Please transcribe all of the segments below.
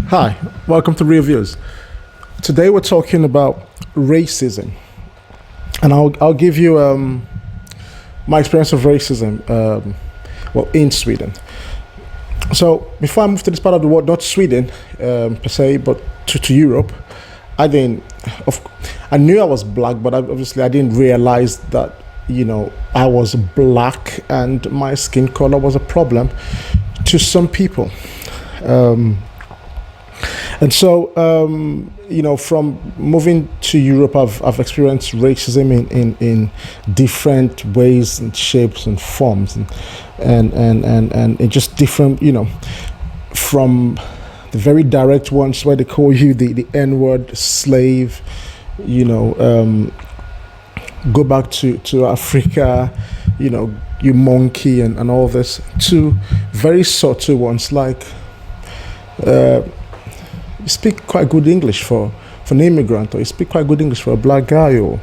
Hi, welcome to Real Views. Today we're talking about racism, and I'll give you my experience of racism, in Sweden. So before I move to this part of the world, not Sweden per se, but to Europe, I didn't. Of, I knew I was black, but obviously I didn't realize that I was black and my skin color was a problem to some people. And so, from moving to Europe, I've experienced racism in different ways and shapes and forms, and it just different, from the very direct ones where they call you the N-word, slave, go back to Africa, you monkey and all this, to very subtle ones like, you speak quite good English for an immigrant, or you speak quite good English for a black guy, or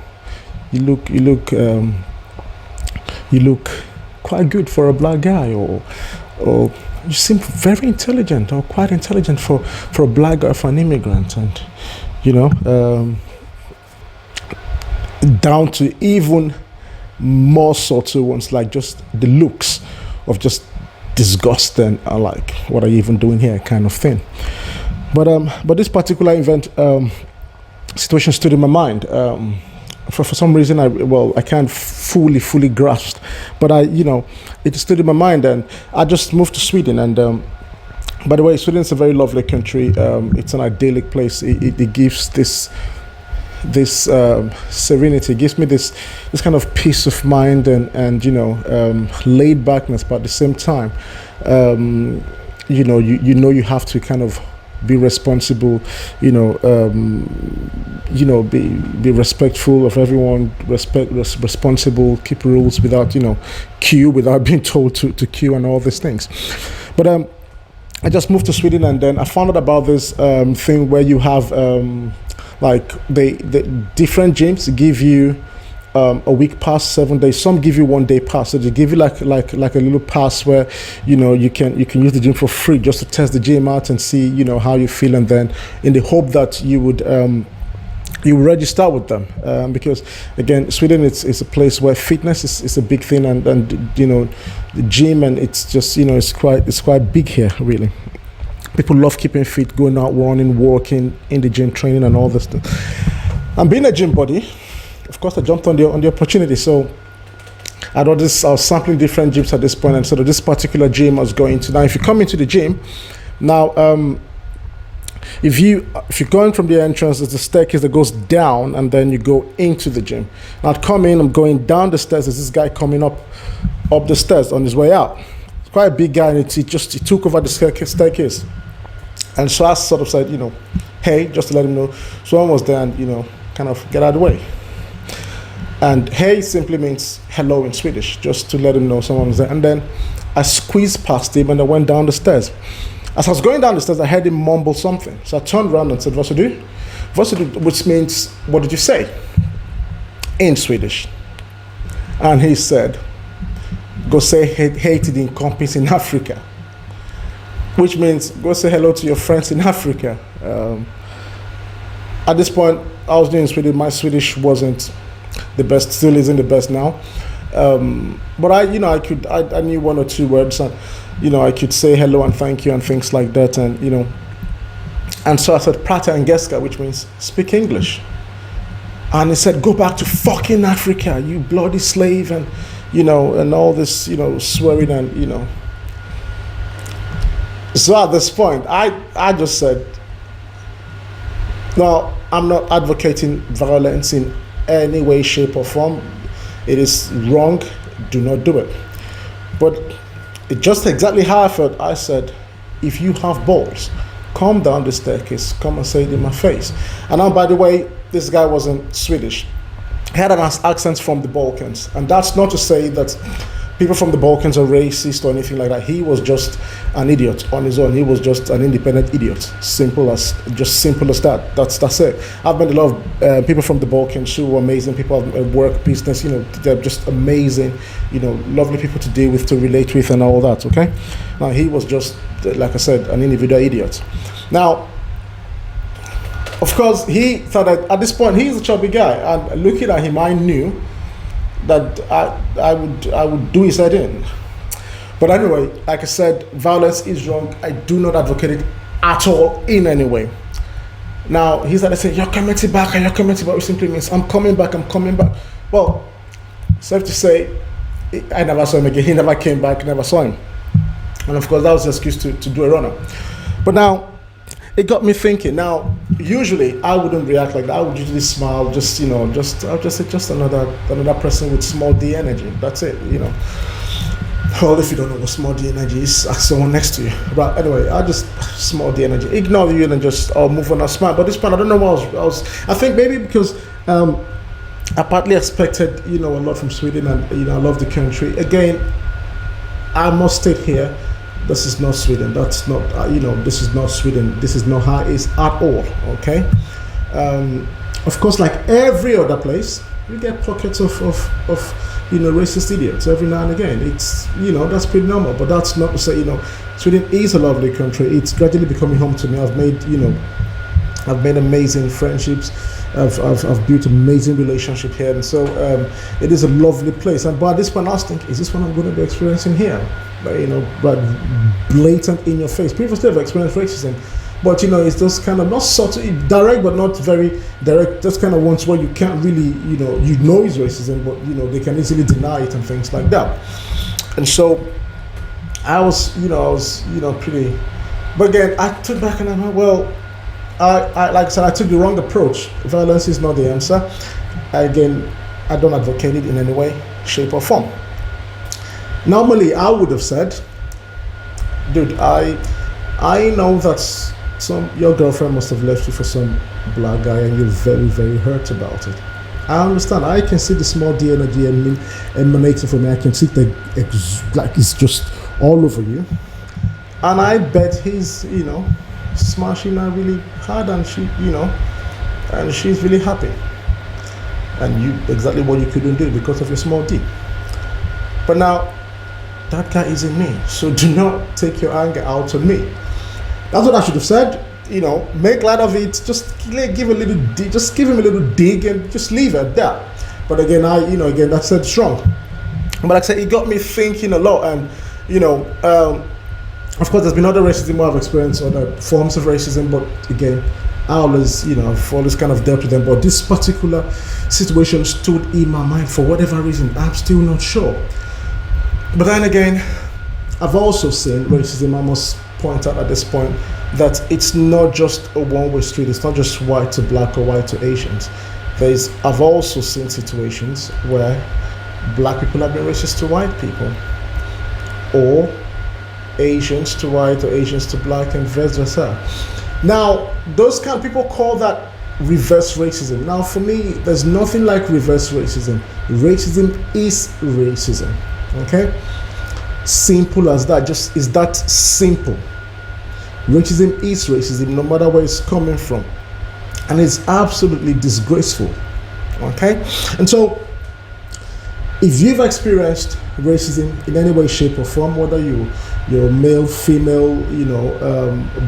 you look quite good for a black guy, or you seem very intelligent or quite intelligent for a black guy, for an immigrant, and down to even more subtle ones like just the looks of just disgust and like, what are you even doing here, kind of thing. But this particular event situation stood in my mind. For some reason, I can't fully grasp, but it stood in my mind, and I just moved to Sweden. And by the way, Sweden is a very lovely country. It's an idyllic place. It gives this serenity. It gives me this kind of peace of mind and laid backness, but at the same time, you have to kind of be responsible, be respectful of everyone, responsible, keep rules without queue, without being told to queue and all these things. But I just moved to Sweden, and then I found out about this thing where you have like the different gyms give you a week pass, 7 days. Some give you 1 day pass, so they give you like a little pass where you can use the gym for free just to test the gym out and see how you feel, and then in the hope that you would register with them, because again, Sweden is a place where fitness is a big thing, and the gym, and it's just it's quite big here, really. People love keeping fit, going out, running, walking in the gym, training, and all this stuff. And being a gym buddy, of course, I jumped on the opportunity. So I was sampling different gyms at this point, and so this particular gym I was going to. Now, if you come into the gym, now if you're going from the entrance, there's a staircase that goes down, and then you go into the gym. Now, I'd come in, I'm going down the stairs. There's this guy coming up the stairs on his way out. It's quite a big guy, and he took over the staircase. And so I sort of said, hey, just to let him know. Someone was there, and kind of get out of the way. And hey simply means hello in Swedish, just to let him know someone was there. And then I squeezed past him, and I went down the stairs. As I was going down the stairs, I heard him mumble something. So I turned around and said, "Vad sa du?" Which means, what did you say? In Swedish. And he said, go say hey to the incompetents in Africa. Which means, go say hello to your friends in Africa. At this point, I was doing Swedish. My Swedish wasn't the best, still isn't the best now, but I knew one or two words, and I could say hello and thank you and things like that, and and so I said Prata Engelska, which means speak English, and he said, go back to fucking Africa, you bloody slave, and and all this swearing, and so at this point I just said, no, I'm not advocating violence in any way, shape, or form. It is wrong. Do not do it. But it just exactly how I felt. I said, if you have balls, come down the staircase, come and say it in my face. And now, by the way, this guy wasn't Swedish. He had an accent from the Balkans, and that's not to say that people from the Balkans are racist or anything like that. He was just an idiot on his own. He was just an independent idiot. Simple as that. That's it. I've met a lot of people from the Balkans who are amazing. People have work, business. They're just amazing. Lovely people to deal with, to relate with, and all that. Okay. Now he was just, like I said, an individual idiot. Now of course, he thought that at this point he's a chubby guy, and looking at him, I knew that I would do his head in. But anyway, like I said, violence is wrong. I do not advocate it at all in any way. Now he started saying, "You're coming back, and you're coming back," which simply means I'm coming back. I'm coming back. Well, safe to say, I never saw him again. He never came back. Never saw him. And of course, that was an excuse to do a runner. But now, it got me thinking. Now, usually I wouldn't react like that. I would usually smile, I'll just say just another person with small D energy. That's it, Well, if you don't know what small D energy is, ask someone next to you. But anyway, I just small D energy. Ignore you and just move on and smile. But this point, I don't know what I think maybe because I partly expected, a lot from Sweden, and I love the country. Again, I must state here, this is not Sweden. That's not, this is not Sweden. This is not how it is at all, okay? Of course, like every other place, you get pockets of racist idiots every now and again. It's, that's pretty normal, but that's not to say, Sweden is a lovely country. It's gradually becoming home to me. I've made amazing friendships. I've built amazing relationship here, and so it is a lovely place. And by this point, I was thinking, is this what I'm going to be experiencing here? But blatant in your face. Previously, I've experienced racism, but it's just kind of not subtle, direct, but not very direct. Just kind of ones where you can't really, it's racism, but they can easily deny it and things like that. And so I was, pretty. But again, I took back and I went, well. I like I said, I took the wrong approach. Violence is not the answer. Again, I don't advocate it in any way, shape, or form. Normally, I would have said, dude, I know that your girlfriend must have left you for some black guy, and you're very, very hurt about it. I understand. I can see the small D energy emanating from me. I can see like it's just all over you, and I bet he's, smashing her really hard, and and she's really happy, and you exactly what you couldn't do because of your small D. But now that guy isn't me, so do not take your anger out on me. That's what I should have said. Make light of it. Just give him a little dig and just leave it at that. But again, again, that said strong. But like I said, it got me thinking a lot, and of course, there's been other racism I've experienced, other forms of racism, but again, I've always kind of dealt with them. But this particular situation stood in my mind for whatever reason. I'm still not sure. But then again, I've also seen racism. I must point out at this point that it's not just a one-way street. It's not just white to black or white to Asians. I've also seen situations where black people have been racist to white people, or Asians to white or Asians to black, and vice versa. Now, those kind of people call that reverse racism. Now, for me, there's nothing like reverse racism. Racism is racism. Okay? Simple as that. Just is that simple. Racism is racism, no matter where it's coming from. And it's absolutely disgraceful. Okay? And so, if you've experienced racism in any way, shape, or form, whether you're male, female,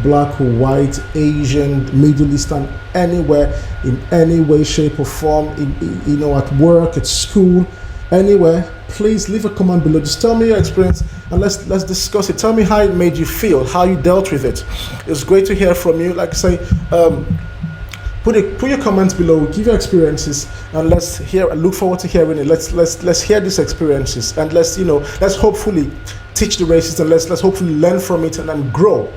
black or white, Asian, Middle Eastern, anywhere, in any way, shape, or form, at work, at school, anywhere, please leave a comment below. Just tell me your experience, and let's discuss it. Tell me how it made you feel, how you dealt with it. It's great to hear from you. Like I say, put your comments below, give your experiences, and let's look forward to hearing it. Let's hear these experiences, and let's hopefully teach the racists, and let's hopefully learn from it and then grow